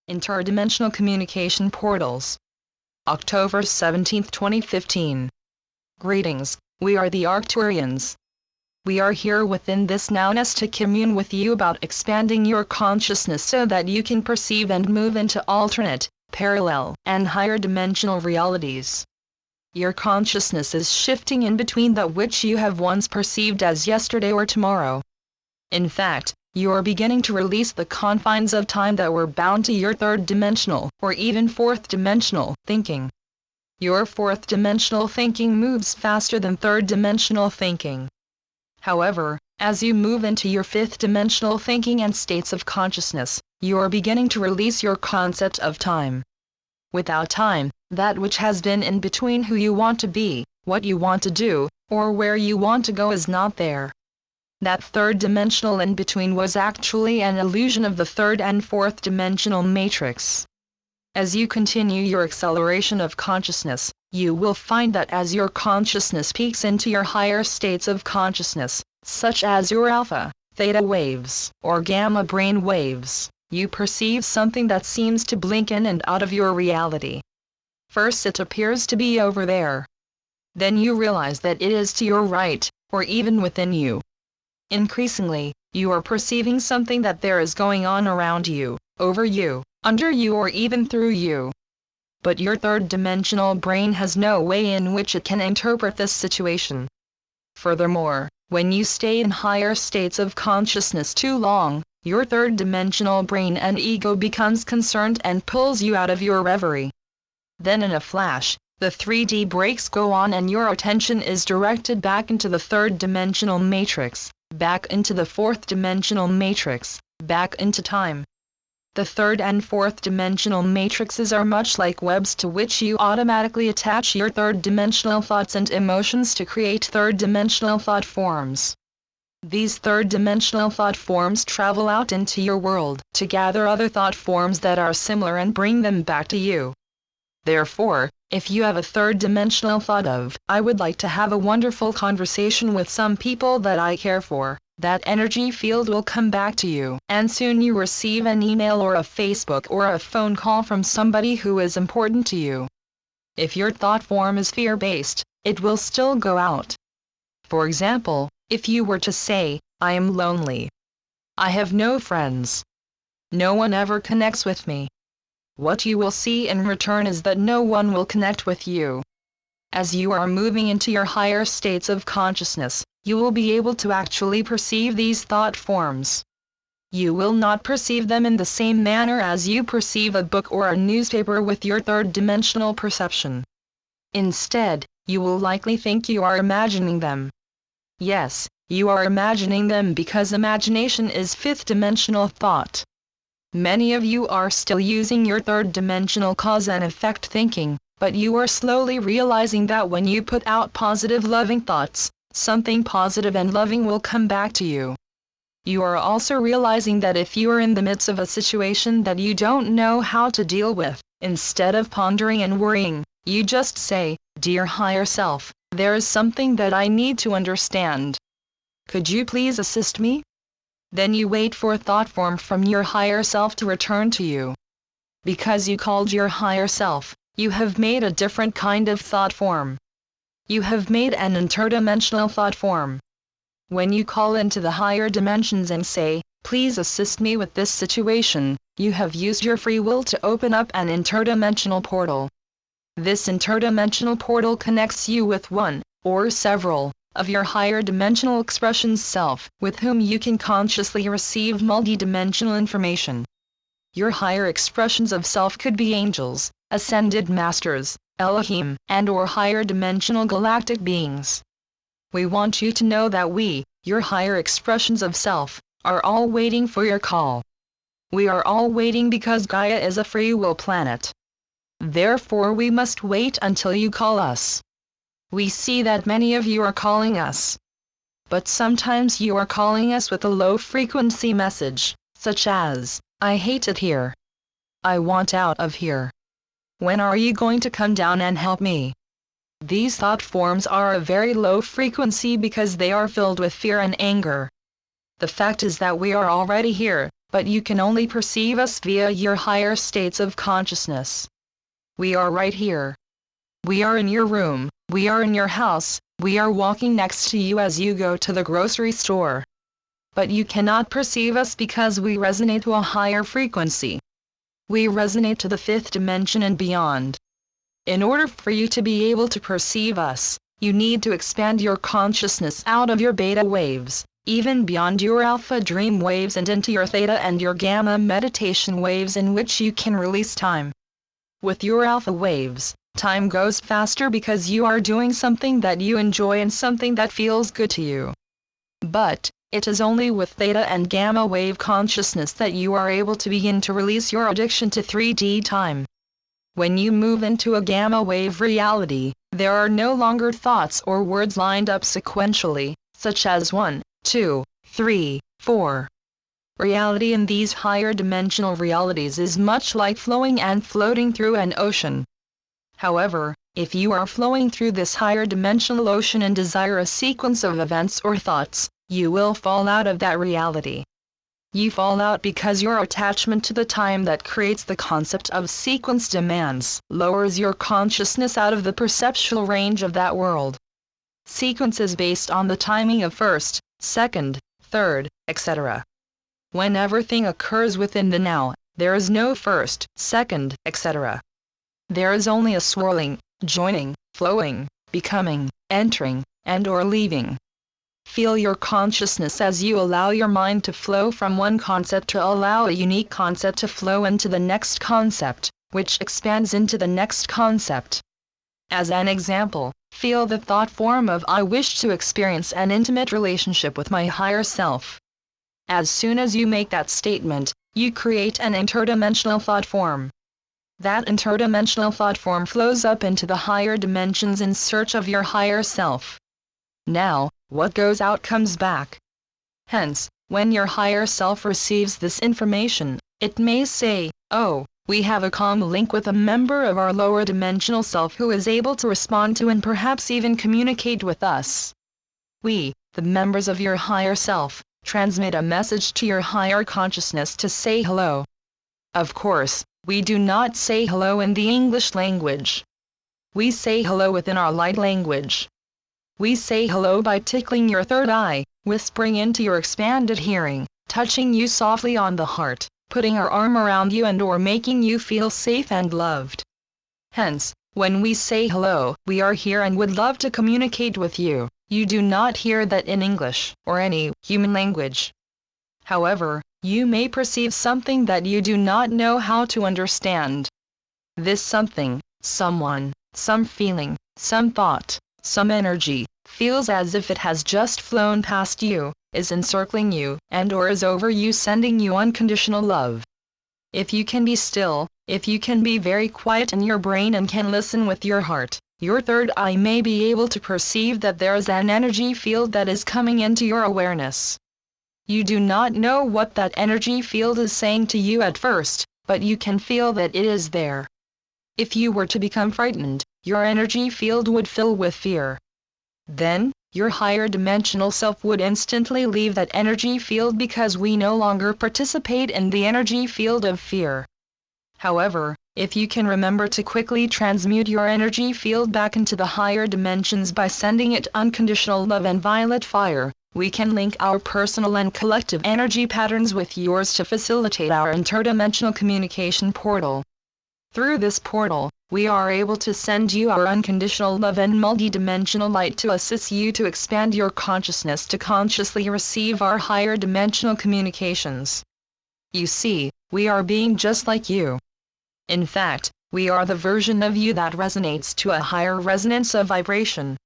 Interdimensional Communication Portals. October 17, 2015. Greetings, we are the Arcturians. We are here within this nowness to commune with you about expanding your consciousness so that you can perceive and move into alternate, parallel, and higher dimensional realities. Your consciousness is shifting in between that which you have once perceived as yesterday or tomorrow. In fact, you are beginning to release the confines of time that were bound to your third-dimensional, or even fourth-dimensional, thinking. Your fourth-dimensional thinking moves faster than third-dimensional thinking. However, as you move into your fifth-dimensional thinking and states of consciousness, you are beginning to release your concept of time. Without time, that which has been in between who you want to be, what you want to do, or where you want to go is not there. That third-dimensional in-between was actually an illusion of the third and fourth-dimensional matrix. As you continue your acceleration of consciousness, you will find that as your consciousness peaks into your higher states of consciousness, such as your alpha, theta waves, or gamma brain waves, you perceive something that seems to blink in and out of your reality. First it appears to be over there. Then you realize that it is to your right, or even within you. Increasingly, you are perceiving something that there is going on around you, over you, under you, or even through you. But your third-dimensional brain has no way in which it can interpret this situation. Furthermore, when you stay in higher states of consciousness too long, your third-dimensional brain and ego becomes concerned and pulls you out of your reverie. Then in a flash, the 3D brakes go on and your attention is directed back into the third-dimensional matrix, back into the fourth-dimensional matrix, back into time. The third and fourth-dimensional matrices are much like webs to which you automatically attach your third-dimensional thoughts and emotions to create third-dimensional thought forms. These third-dimensional thought forms travel out into your world to gather other thought forms that are similar and bring them back to you. Therefore, if you have a third-dimensional thought of, "I would like to have a wonderful conversation with some people that I care for," that energy field will come back to you, and soon you receive an email or a Facebook or a phone call from somebody who is important to you. If your thought form is fear-based, it will still go out. For example, if you were to say, "I am lonely. I have no friends. No one ever connects with me," what you will see in return is that no one will connect with you. As you are moving into your higher states of consciousness, you will be able to actually perceive these thought forms. You will not perceive them in the same manner as you perceive a book or a newspaper with your third-dimensional perception. Instead, you will likely think you are imagining them. Yes, you are imagining them because imagination is fifth-dimensional thought. Many of you are still using your third-dimensional cause and effect thinking, but you are slowly realizing that when you put out positive loving thoughts, something positive and loving will come back to you. You are also realizing that if you are in the midst of a situation that you don't know how to deal with, instead of pondering and worrying, you just say, "Dear higher self, there is something that I need to understand. Could you please assist me?" Then you wait for a thought form from your higher self to return to you. Because you called your higher self, you have made a different kind of thought form. You have made an interdimensional thought form. When you call into the higher dimensions and say, "Please assist me with this situation," you have used your free will to open up an interdimensional portal. This interdimensional portal connects you with one, or several, of your higher dimensional expressions self, with whom you can consciously receive multi-dimensional information. Your higher expressions of self could be angels, ascended masters, Elohim, and or higher dimensional galactic beings. We want you to know that we, your higher expressions of self, are all waiting for your call. We are all waiting because Gaia is a free will planet. Therefore we must wait until you call us. We see that many of you are calling us. But sometimes you are calling us with a low-frequency message, such as, "I hate it here. I want out of here. When are you going to come down and help me?" These thought forms are a very low frequency because they are filled with fear and anger. The fact is that we are already here, but you can only perceive us via your higher states of consciousness. We are right here. We are in your room, we are in your house, we are walking next to you as you go to the grocery store. But you cannot perceive us because we resonate to a higher frequency. We resonate to the fifth dimension and beyond. In order for you to be able to perceive us, you need to expand your consciousness out of your beta waves, even beyond your alpha dream waves and into your theta and your gamma meditation waves in which you can release time. With your alpha waves, time goes faster because you are doing something that you enjoy and something that feels good to you. But it is only with theta and gamma wave consciousness that you are able to begin to release your addiction to 3D time. When you move into a gamma wave reality, there are no longer thoughts or words lined up sequentially, such as 1, 2, 3, 4. Reality in these higher dimensional realities is much like flowing and floating through an ocean. However, if you are flowing through this higher dimensional ocean and desire a sequence of events or thoughts, you will fall out of that reality. You fall out because your attachment to the time that creates the concept of sequence demands lowers your consciousness out of the perceptual range of that world. Sequence is based on the timing of first, second, third, etc. When everything occurs within the now, there is no first, second, etc. There is only a swirling, joining, flowing, becoming, entering, and/or leaving. Feel your consciousness as you allow your mind to flow from one concept to allow a unique concept to flow into the next concept, which expands into the next concept. As an example, feel the thought form of I wish to experience an intimate relationship with my higher self. As soon as you make that statement, you create an interdimensional thought form. That interdimensional thought form flows up into the higher dimensions in search of your higher self. Now, what goes out comes back. Hence, when your higher self receives this information, it may say, oh, we have a calm link with a member of our lower dimensional self who is able to respond to and perhaps even communicate with us. We, the members of your higher self, transmit a message to your higher consciousness to say hello. Of course, we do not say hello in the English language. We say hello within our light language. We say hello by tickling your third eye, whispering into your expanded hearing, touching you softly on the heart, putting our arm around you and/or making you feel safe and loved. Hence, when we say hello, we are here and would love to communicate with you. You do not hear that in English or any human language. However, you may perceive something that you do not know how to understand. This something, someone, some feeling, some thought, some energy, feels as if it has just flown past you, is encircling you, and/or is over you, sending you unconditional love. If you can be still, if you can be very quiet in your brain and can listen with your heart, your third eye may be able to perceive that there is an energy field that is coming into your awareness. You do not know what that energy field is saying to you at first, but you can feel that it is there. If you were to become frightened, your energy field would fill with fear. Then, your higher dimensional self would instantly leave that energy field because we no longer participate in the energy field of fear. However, if you can remember to quickly transmute your energy field back into the higher dimensions by sending it unconditional love and violet fire, we can link our personal and collective energy patterns with yours to facilitate our interdimensional communication portal. Through this portal, we are able to send you our unconditional love and multidimensional light to assist you to expand your consciousness to consciously receive our higher dimensional communications. You see, we are being just like you. In fact, we are the version of you that resonates to a higher resonance of vibration.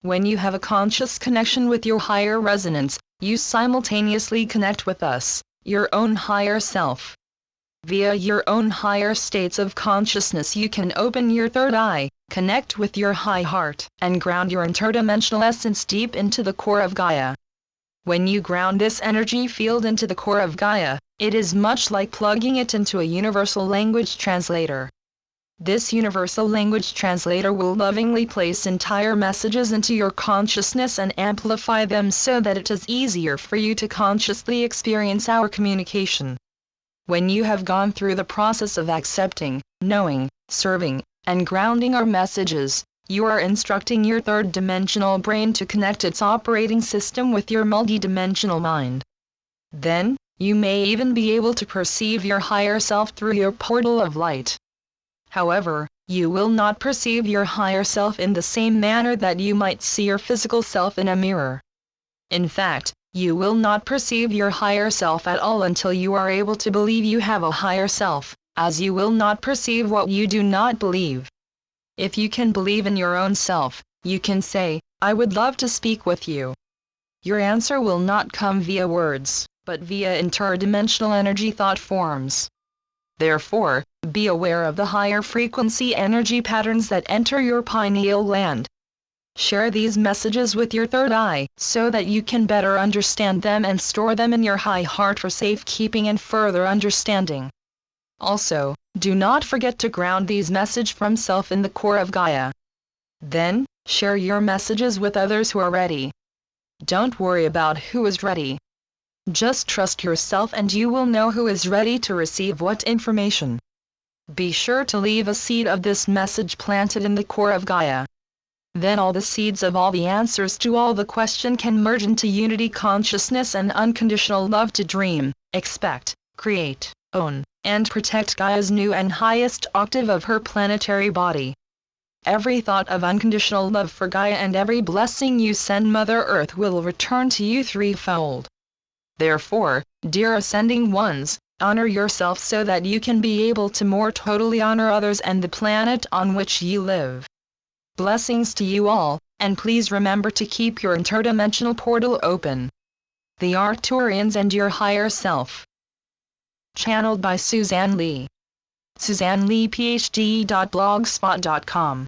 When you have a conscious connection with your higher resonance, you simultaneously connect with us, your own higher self. Via your own higher states of consciousness you can open your third eye, connect with your high heart, and ground your interdimensional essence deep into the core of Gaia. When you ground this energy field into the core of Gaia, it is much like plugging it into a universal language translator. This universal language translator will lovingly place entire messages into your consciousness and amplify them so that it is easier for you to consciously experience our communication. When you have gone through the process of accepting, knowing, serving, and grounding our messages, you are instructing your third-dimensional brain to connect its operating system with your multidimensional mind. Then, you may even be able to perceive your higher self through your portal of light. However, you will not perceive your higher self in the same manner that you might see your physical self in a mirror. In fact, you will not perceive your higher self at all until you are able to believe you have a higher self, as you will not perceive what you do not believe. If you can believe in your own self, you can say, "I would love to speak with you." Your answer will not come via words, but via interdimensional energy thought forms. Therefore, be aware of the higher frequency energy patterns that enter your pineal gland. Share these messages with your third eye, so that you can better understand them and store them in your high heart for safekeeping and further understanding. Also, do not forget to ground these messages from self in the core of Gaia. Then, share your messages with others who are ready. Don't worry about who is ready. Just trust yourself and you will know who is ready to receive what information. Be sure to leave a seed of this message planted in the core of Gaia. Then all the seeds of all the answers to all the questions can merge into unity consciousness and unconditional love to dream, expect, create, own, and protect Gaia's new and highest octave of her planetary body. Every thought of unconditional love for Gaia and every blessing you send Mother Earth will return to you threefold. Therefore, dear Ascending Ones, honor yourself so that you can be able to more totally honor others and the planet on which you live. Blessings to you all, and please remember to keep your interdimensional portal open. The Arcturians and your higher self. Channeled by Suzanne Lee. SuzanneLeePhD.blogspot.com